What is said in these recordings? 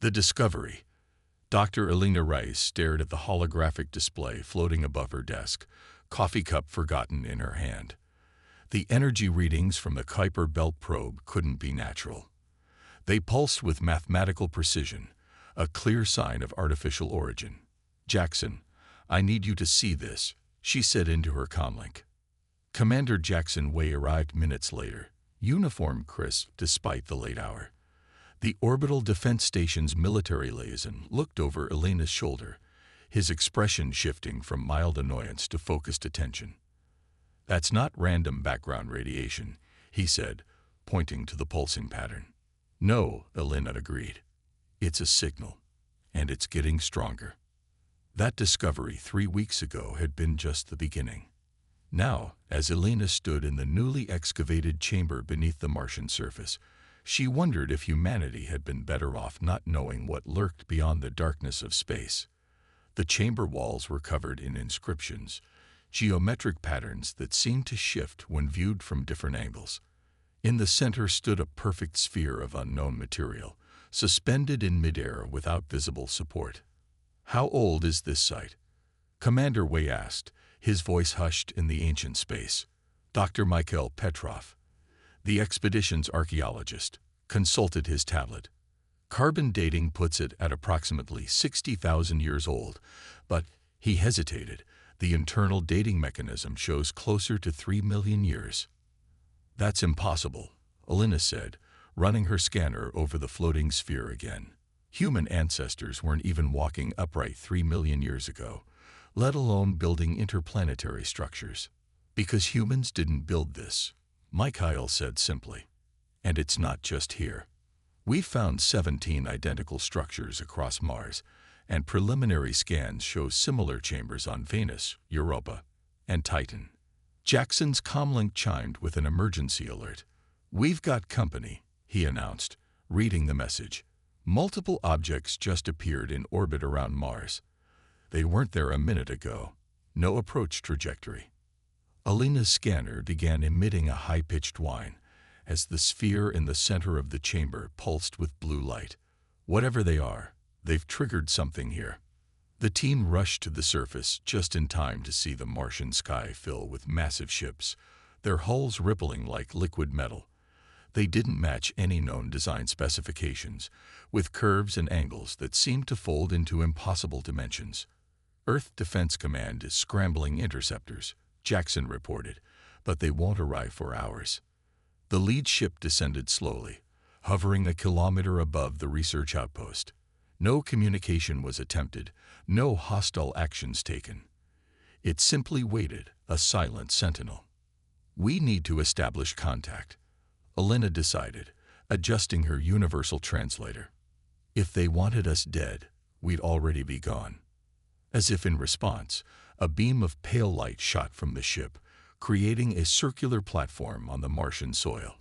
The discovery. Dr. Elena Rice stared at the holographic display floating above her desk, coffee cup forgotten in her hand. The energy readings from the Kuiper Belt probe couldn't be natural. They pulsed with mathematical precision, a clear sign of artificial origin. "Jackson, I need you to see this," she said into her comlink. Commander Jackson Way arrived minutes later, uniform crisp despite the late hour. The Orbital Defense Station's military liaison looked over Elena's shoulder, his expression shifting from mild annoyance to focused attention. "That's not random background radiation," he said, pointing to the pulsing pattern. "No," Elena agreed. "It's a signal, and it's getting stronger." That discovery 3 weeks ago had been just the beginning. Now, as Elena stood in the newly excavated chamber beneath the Martian surface, she wondered if humanity had been better off not knowing what lurked beyond the darkness of space. The chamber walls were covered in inscriptions, geometric patterns that seemed to shift when viewed from different angles. In the center stood a perfect sphere of unknown material, suspended in midair without visible support. "How old is this site?" Commander Way asked, his voice hushed in the ancient space. Dr. Mikhail Petrov, the expedition's archaeologist, consulted his tablet. "Carbon dating puts it at approximately 60,000 years old, but," he hesitated, "the internal dating mechanism shows closer to 3 million years." "That's impossible," Elena said, running her scanner over the floating sphere again. "Human ancestors weren't even walking upright 3 million years ago, let alone building interplanetary structures." "Because humans didn't build this," Mikhail said simply. "And it's not just here. We've found 17 identical structures across Mars, and preliminary scans show similar chambers on Venus, Europa, and Titan." Jackson's comlink chimed with an emergency alert. "We've got company," he announced, reading the message. "Multiple objects just appeared in orbit around Mars. They weren't there a minute ago. No approach trajectory." Elena's scanner began emitting a high-pitched whine as the sphere in the center of the chamber pulsed with blue light. "Whatever they are, they've triggered something here." The team rushed to the surface just in time to see the Martian sky fill with massive ships, their hulls rippling like liquid metal. They didn't match any known design specifications, with curves and angles that seemed to fold into impossible dimensions. "Earth Defense Command is scrambling interceptors," Jackson reported, "but they won't arrive for hours." The lead ship descended slowly, hovering a kilometer above the research outpost. No communication was attempted, no hostile actions taken. It simply waited, a silent sentinel. "We need to establish contact," Elena decided, adjusting her universal translator. "If they wanted us dead, we'd already be gone." As if in response, a beam of pale light shot from the ship, creating a circular platform on the Martian soil.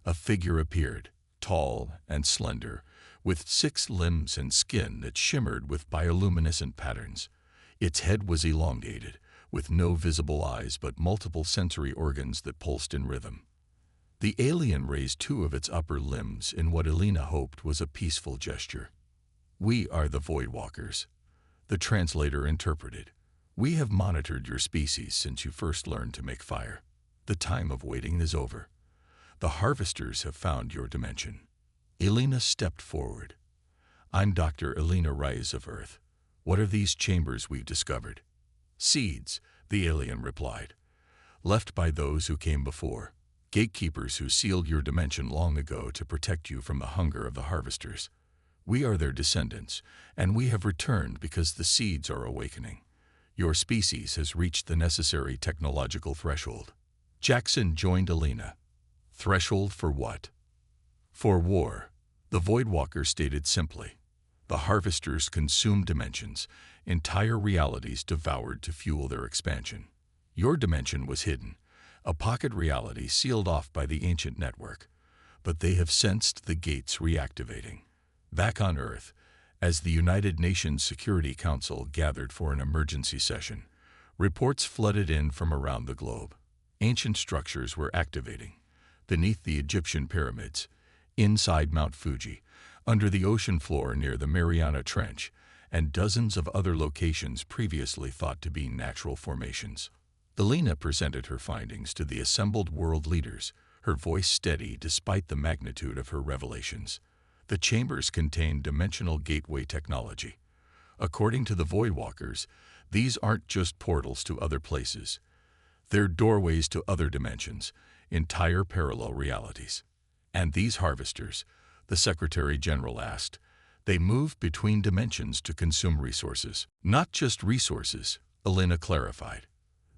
A figure appeared, tall and slender, with 6 limbs and skin that shimmered with bioluminescent patterns. Its head was elongated, with no visible eyes but multiple sensory organs that pulsed in rhythm. The alien raised 2 of its upper limbs in what Elena hoped was a peaceful gesture. "We are the Voidwalkers," the translator interpreted. "We have monitored your species since you first learned to make fire. The time of waiting is over. The harvesters have found your dimension." Elena stepped forward. "I'm Dr. Elena Rice of Earth. What are these chambers we've discovered?" "Seeds," the alien replied. "Left by those who came before. Gatekeepers who sealed your dimension long ago to protect you from the hunger of the harvesters. We are their descendants, and we have returned because the seeds are awakening. Your species has reached the necessary technological threshold." Jackson joined Elena. "Threshold for what?" "For war," the Voidwalker stated simply. "The harvesters consume dimensions, entire realities devoured to fuel their expansion. Your dimension was hidden, a pocket reality sealed off by the ancient network, but they have sensed the gates reactivating. Back on Earth, as the United Nations Security Council gathered for an emergency session, reports flooded in from around the globe. Ancient structures were activating, beneath the Egyptian pyramids, inside Mount Fuji, under the ocean floor near the Mariana Trench, and dozens of other locations previously thought to be natural formations. Elena presented her findings to the assembled world leaders, her voice steady despite the magnitude of her revelations. The chambers contain dimensional gateway technology. According to the Voidwalkers, these aren't just portals to other places. They're doorways to other dimensions, entire parallel realities. And these harvesters, the Secretary General asked, they move between dimensions to consume resources. Not just resources, Elena clarified.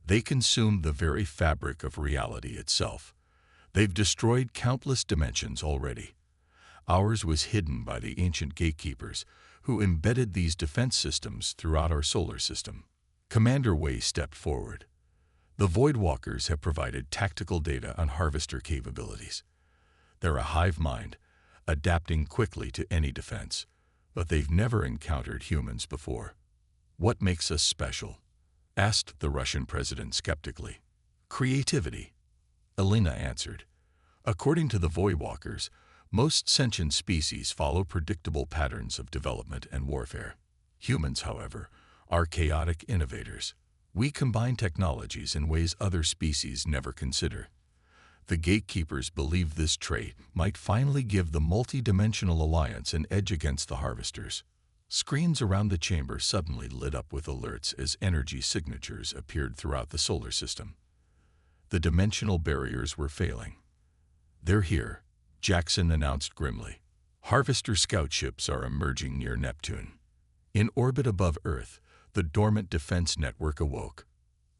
They consume the very fabric of reality itself. They've destroyed countless dimensions already. Ours was hidden by the ancient gatekeepers, who embedded these defense systems throughout our solar system. Commander Wei stepped forward. The Voidwalkers have provided tactical data on harvester capabilities. They're a hive mind, adapting quickly to any defense, but they've never encountered humans before. What makes us special? Asked the Russian president skeptically. Creativity, Elena answered. According to the Voidwalkers, most sentient species follow predictable patterns of development and warfare. Humans, however, are chaotic innovators. We combine technologies in ways other species never consider. The gatekeepers believe this trait might finally give the multi-dimensional alliance an edge against the harvesters. Screens around the chamber suddenly lit up with alerts as energy signatures appeared throughout the solar system. The dimensional barriers were failing. They're here, Jackson announced grimly. Harvester scout ships are emerging near Neptune. In orbit above Earth, the dormant defense network awoke.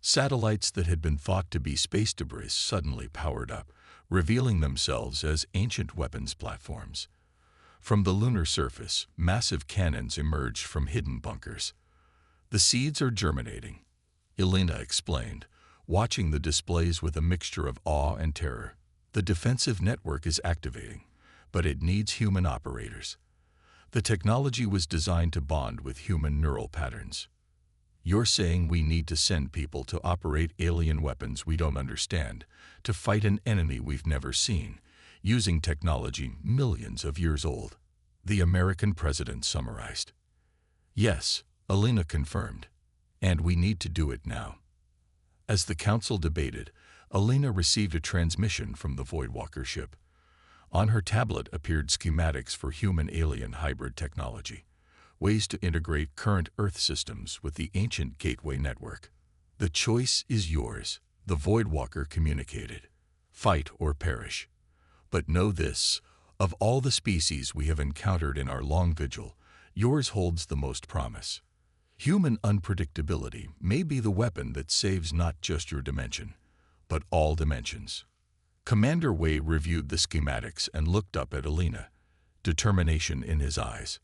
Satellites that had been thought to be space debris suddenly powered up, revealing themselves as ancient weapons platforms. From the lunar surface, massive cannons emerged from hidden bunkers. The seeds are germinating, Elena explained, watching the displays with a mixture of awe and terror. The defensive network is activating, but it needs human operators. The technology was designed to bond with human neural patterns. You're saying we need to send people to operate alien weapons we don't understand, to fight an enemy we've never seen, using technology millions of years old, the American president summarized. Yes, Elena confirmed, and we need to do it now. As the council debated, Elena received a transmission from the Voidwalker ship. On her tablet appeared schematics for human-alien hybrid technology, ways to integrate current Earth systems with the ancient gateway network. The choice is yours, the Voidwalker communicated. Fight or perish. But know this, of all the species we have encountered in our long vigil, yours holds the most promise. Human unpredictability may be the weapon that saves not just your dimension, but all dimensions. Commander Wei reviewed the schematics and looked up at Elena, determination in his eyes.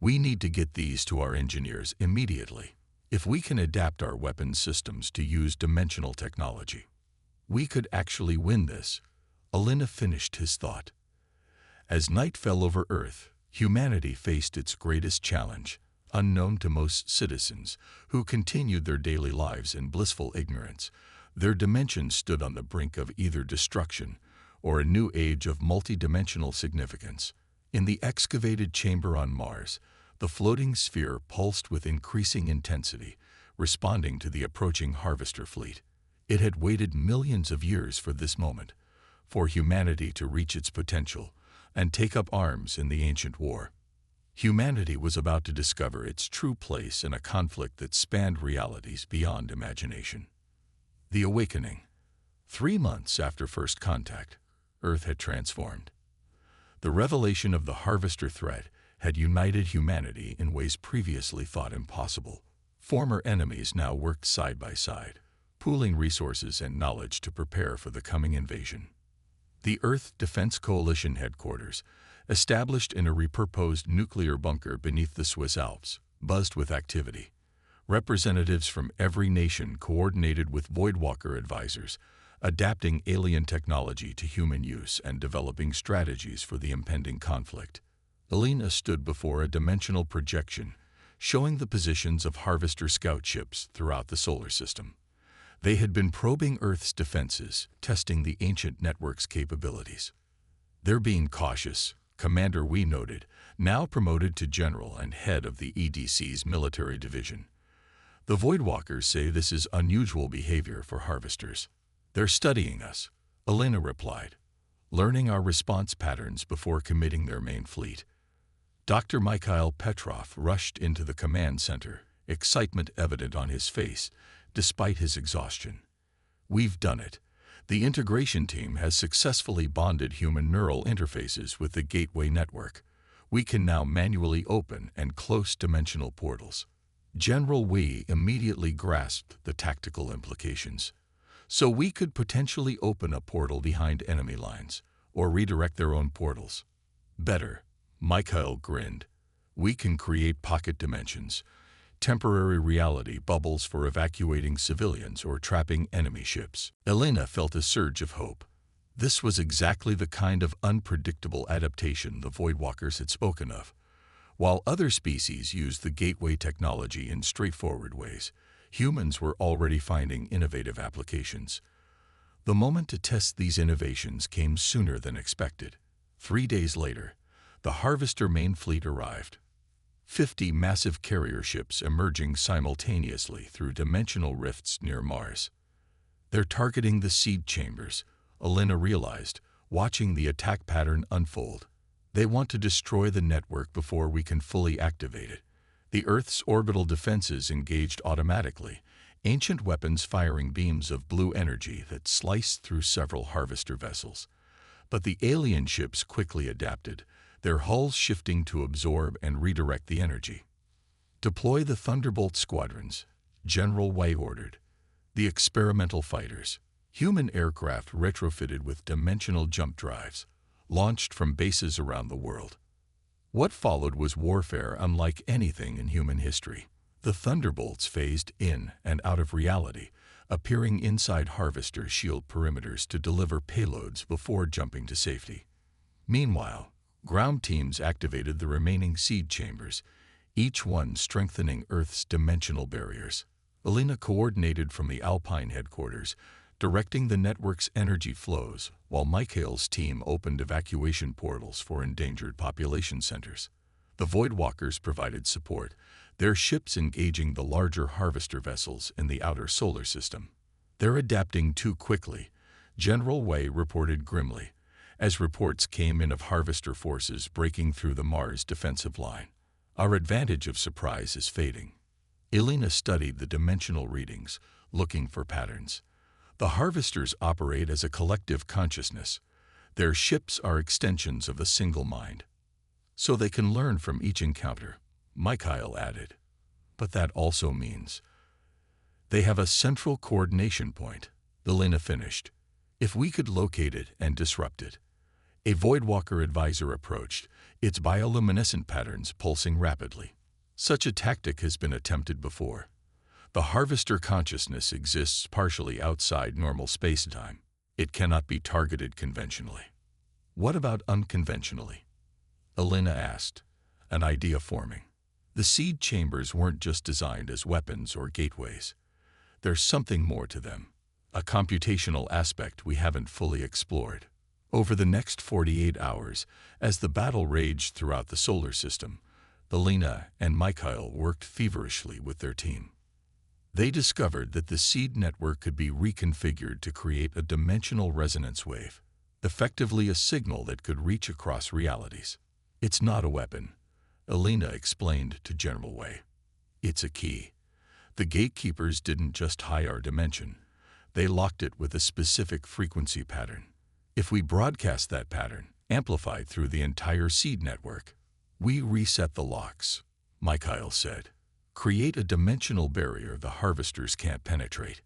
We need to get these to our engineers immediately. If we can adapt our weapons systems to use dimensional technology, we could actually win this. Elena finished his thought. As night fell over Earth, humanity faced its greatest challenge, unknown to most citizens, who continued their daily lives in blissful ignorance. Their dimension stood on the brink of either destruction or a new age of multidimensional significance. In the excavated chamber on Mars, the floating sphere pulsed with increasing intensity, responding to the approaching harvester fleet. It had waited millions of years for this moment, for humanity to reach its potential and take up arms in the ancient war. Humanity was about to discover its true place in a conflict that spanned realities beyond imagination. The awakening. 3 months after first contact, Earth had transformed. The revelation of the harvester threat had united humanity in ways previously thought impossible. Former enemies now worked side by side, pooling resources and knowledge to prepare for the coming invasion. The Earth Defense Coalition headquarters, established in a repurposed nuclear bunker beneath the Swiss Alps, buzzed with activity. Representatives from every nation coordinated with Voidwalker advisors, adapting alien technology to human use and developing strategies for the impending conflict. Elena stood before a dimensional projection, showing the positions of harvester scout ships throughout the solar system. They had been probing Earth's defenses, testing the ancient network's capabilities. They're being cautious, Commander Wee noted, now promoted to general and head of the EDC's military division. The Voidwalkers say this is unusual behavior for harvesters. They're studying us, Elena replied, learning our response patterns before committing their main fleet. Dr. Mikhail Petrov rushed into the command center, excitement evident on his face, despite his exhaustion. We've done it. The integration team has successfully bonded human neural interfaces with the gateway network. We can now manually open and close dimensional portals. General Wee immediately grasped the tactical implications. So we could potentially open a portal behind enemy lines, or redirect their own portals. Better, Mikhail grinned. We can create pocket dimensions, temporary reality bubbles for evacuating civilians or trapping enemy ships. Elena felt a surge of hope. This was exactly the kind of unpredictable adaptation the Voidwalkers had spoken of. While other species used the gateway technology in straightforward ways, humans were already finding innovative applications. The moment to test these innovations came sooner than expected. 3 days later, the Harvester main fleet arrived. 50 massive carrier ships emerging simultaneously through dimensional rifts near Mars. They're targeting the seed chambers, Elena realized, watching the attack pattern unfold. They want to destroy the network before we can fully activate it. The Earth's orbital defenses engaged automatically, ancient weapons firing beams of blue energy that sliced through several Harvester vessels. But the alien ships quickly adapted, their hulls shifting to absorb and redirect the energy. Deploy the Thunderbolt squadrons, General Wei ordered. The experimental fighters, human aircraft retrofitted with dimensional jump drives, launched from bases around the world. What followed was warfare unlike anything in human history. The Thunderbolts phased in and out of reality, appearing inside Harvester shield perimeters to deliver payloads before jumping to safety. Meanwhile, ground teams activated the remaining seed chambers, each one strengthening Earth's dimensional barriers. Elena coordinated from the Alpine headquarters, directing the network's energy flows, while Mikhail's team opened evacuation portals for endangered population centers. The Voidwalkers provided support, their ships engaging the larger Harvester vessels in the outer solar system. They're adapting too quickly, General Wei reported grimly, as reports came in of Harvester forces breaking through the Mars defensive line. Our advantage of surprise is fading. Elena studied the dimensional readings, looking for patterns. The Harvesters operate as a collective consciousness. Their ships are extensions of a single mind. So they can learn from each encounter, Mikhail added. But that also means they have a central coordination point, Elena finished. If we could locate it and disrupt it. A Voidwalker advisor approached, its bioluminescent patterns pulsing rapidly. Such a tactic has been attempted before. The Harvester consciousness exists partially outside normal space-time. It cannot be targeted conventionally. What about unconventionally? Elena asked, an idea forming. The seed chambers weren't just designed as weapons or gateways. There's something more to them, a computational aspect we haven't fully explored. Over the next 48 hours, as the battle raged throughout the solar system, Elena and Mikhail worked feverishly with their team. They discovered that the seed network could be reconfigured to create a dimensional resonance wave, effectively a signal that could reach across realities. It's not a weapon, Elena explained to General Wei. It's a key. The gatekeepers didn't just hide our dimension. They locked it with a specific frequency pattern. If we broadcast that pattern, amplified through the entire seed network, we reset the locks, Mikhail said. Create a dimensional barrier the Harvesters can't penetrate.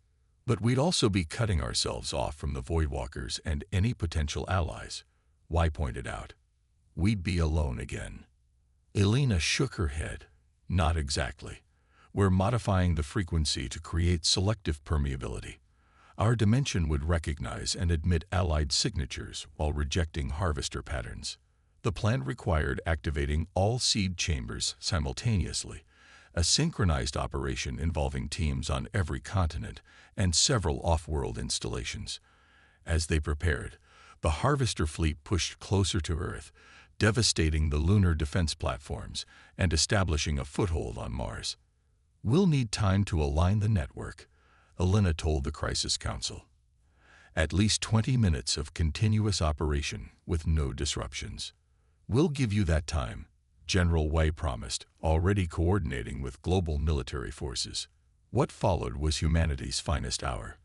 But we'd also be cutting ourselves off from the Voidwalkers and any potential allies, Wei pointed out. We'd be alone again. Elena shook her head. Not exactly. We're modifying the frequency to create selective permeability. Our dimension would recognize and admit allied signatures while rejecting Harvester patterns. The plan required activating all seed chambers simultaneously, a synchronized operation involving teams on every continent and several off-world installations. As they prepared, the Harvester fleet pushed closer to Earth, devastating the lunar defense platforms and establishing a foothold on Mars. "We'll need time to align the network," Elena told the Crisis Council. "At least 20 minutes of continuous operation with no disruptions." "We'll give you that time," General Wei promised, already coordinating with global military forces. What followed was humanity's finest hour.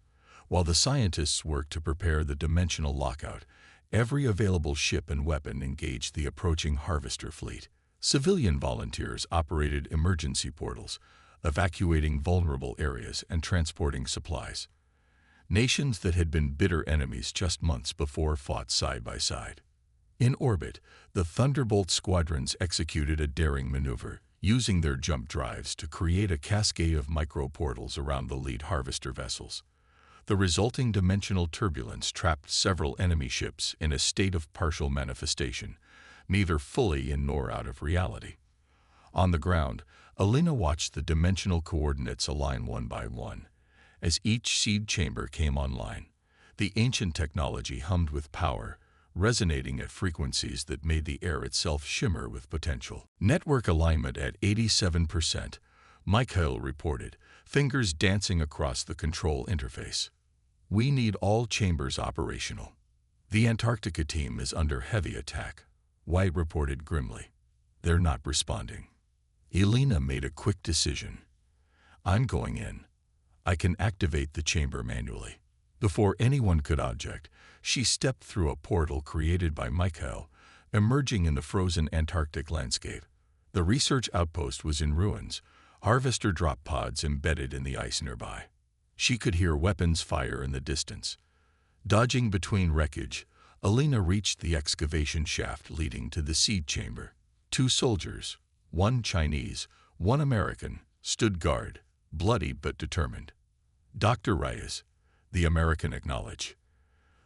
While the scientists worked to prepare the dimensional lockout, every available ship and weapon engaged the approaching harvester fleet. Civilian volunteers operated emergency portals, evacuating vulnerable areas and transporting supplies. Nations that had been bitter enemies just months before fought side by side. In orbit, the Thunderbolt squadrons executed a daring maneuver, using their jump drives to create a cascade of microportals around the lead harvester vessels. The resulting dimensional turbulence trapped several enemy ships in a state of partial manifestation, neither fully in nor out of reality. On the ground, Elena watched the dimensional coordinates align one by one. As each seed chamber came online, the ancient technology hummed with power, resonating at frequencies that made the air itself shimmer with potential. "Network alignment at 87%, Mikhail reported, fingers dancing across the control interface. "We need all chambers operational. The Antarctica team is under heavy attack," White reported grimly. "They're not responding." Elena made a quick decision. "I'm going in. I can activate the chamber manually." Before anyone could object, she stepped through a portal created by Mikhail, emerging in the frozen Antarctic landscape. The research outpost was in ruins, harvester drop pods embedded in the ice nearby. She could hear weapons fire in the distance. Dodging between wreckage, Elena reached the excavation shaft leading to the seed chamber. 2 soldiers, one Chinese, one American, stood guard, bloody but determined. "Dr. Reyes," the American acknowledged.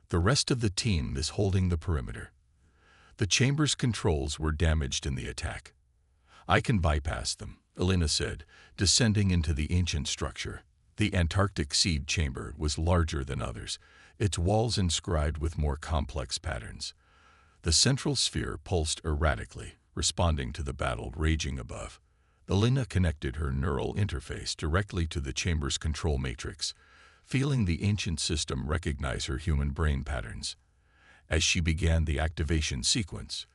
"The rest of the team is holding the perimeter. The chamber's controls were damaged in the attack." "I can bypass them," Elena said, descending into the ancient structure. The Antarctic seed chamber was larger than others, its walls inscribed with more complex patterns. The central sphere pulsed erratically, responding to the battle raging above. Elena connected her neural interface directly to the chamber's control matrix, feeling the ancient system recognize her human brain patterns. As she began the activation sequence,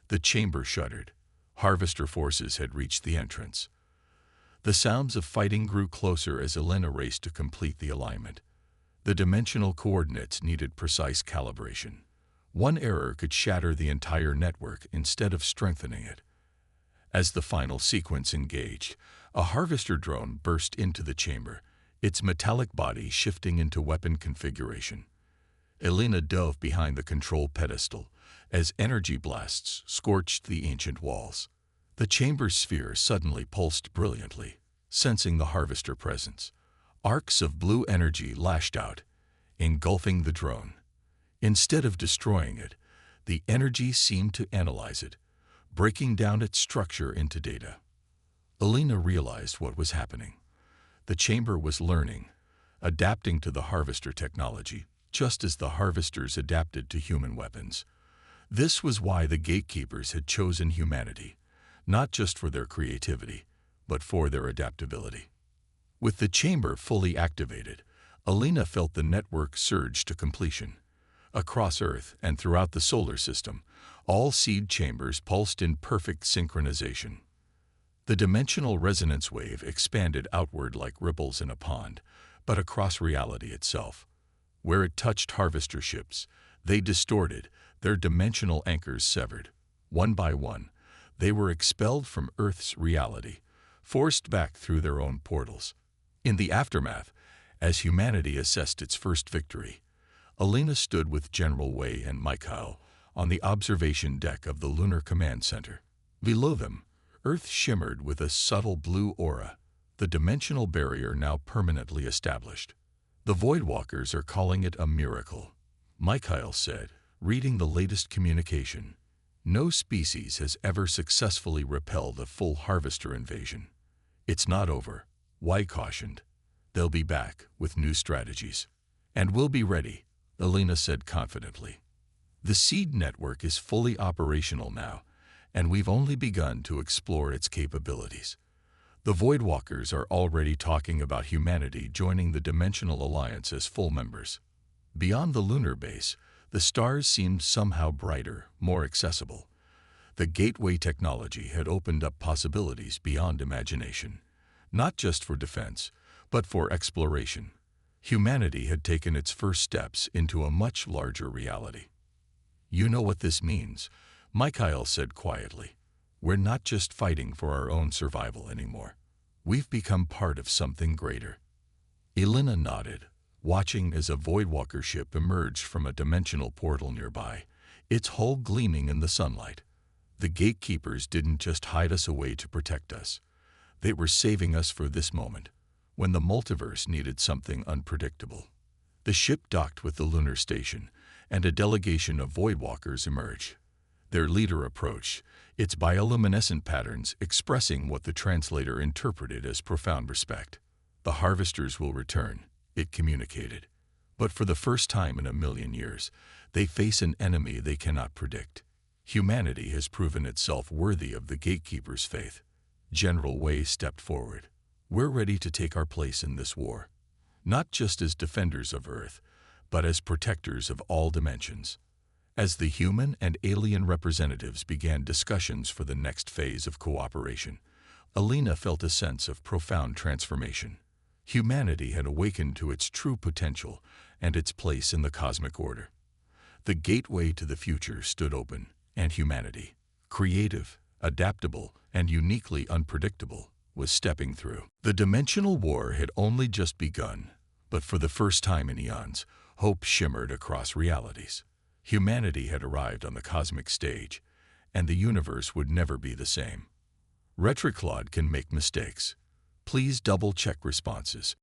the chamber shuddered. Harvester forces had reached the entrance. The sounds of fighting grew closer as Elena raced to complete the alignment. The dimensional coordinates needed precise calibration. One error could shatter the entire network instead of strengthening it. As the final sequence engaged, a harvester drone burst into the chamber, its metallic body shifting into weapon configuration. Elena dove behind the control pedestal as energy blasts scorched the ancient walls. The chamber's sphere suddenly pulsed brilliantly, sensing the harvester presence. Arcs of blue energy lashed out, engulfing the drone. Instead of destroying it, the energy seemed to analyze it, breaking down its structure into data. Elena realized what was happening. The chamber was learning, adapting to the harvester technology, just as the harvesters adapted to human weapons. This was why the gatekeepers had chosen humanity, not just for their creativity, but for their adaptability. With the chamber fully activated, Elena felt the network surge to completion. Across Earth and throughout the solar system, all seed chambers pulsed in perfect synchronization. The dimensional resonance wave expanded outward like ripples in a pond, but across reality itself. Where it touched harvester ships, they distorted, their dimensional anchors severed. One by one, they were expelled from Earth's reality, forced back through their own portals. In the aftermath, as humanity assessed its first victory, Elena stood with General Wei and Mikhail on the observation deck of the Lunar Command Center. Below them, Earth shimmered with a subtle blue aura, the dimensional barrier now permanently established. "The Voidwalkers are calling it a miracle," Mikhail said, reading the latest communication. "No species has ever successfully repelled a full harvester invasion." "It's not over," Wei cautioned. "They'll be back with new strategies." "And we'll be ready," Elena said confidently. The seed network is fully operational now, and we've only begun to explore its capabilities. The Voidwalkers are already talking about humanity joining the Dimensional Alliance as full members. Beyond the lunar base, the stars seemed somehow brighter, more accessible. The gateway technology had opened up possibilities beyond imagination, not just for defense, but for exploration. Humanity had taken its first steps into a much larger reality. "You know what this means," Mikhail said quietly. "We're not just fighting for our own survival anymore. We've become part of something greater." Elena nodded, watching as a Voidwalker ship emerged from a dimensional portal nearby, its hull gleaming in the sunlight. The gatekeepers didn't just hide us away to protect us. They were saving us for this moment, when the multiverse needed something unpredictable. The ship docked with the lunar station, and a delegation of Voidwalkers emerged. Their leader approached, its bioluminescent patterns expressing what the translator interpreted as profound respect. "The harvesters will return," it communicated. "But for the first time in a million years, they face an enemy they cannot predict. Humanity has proven itself worthy of the gatekeeper's faith." General Wei stepped forward. "We're ready to take our place in this war, not just as defenders of Earth, but as protectors of all dimensions." As the human and alien representatives began discussions for the next phase of cooperation, Elena felt a sense of profound transformation. Humanity had awakened to its true potential and its place in the cosmic order. The gateway to the future stood open, and humanity, creative, adaptable, and uniquely unpredictable, was stepping through. The dimensional war had only just begun, but for the first time in eons, hope shimmered across realities. Humanity had arrived on the cosmic stage, and the universe would never be the same. Retroclad can make mistakes. Please double-check responses.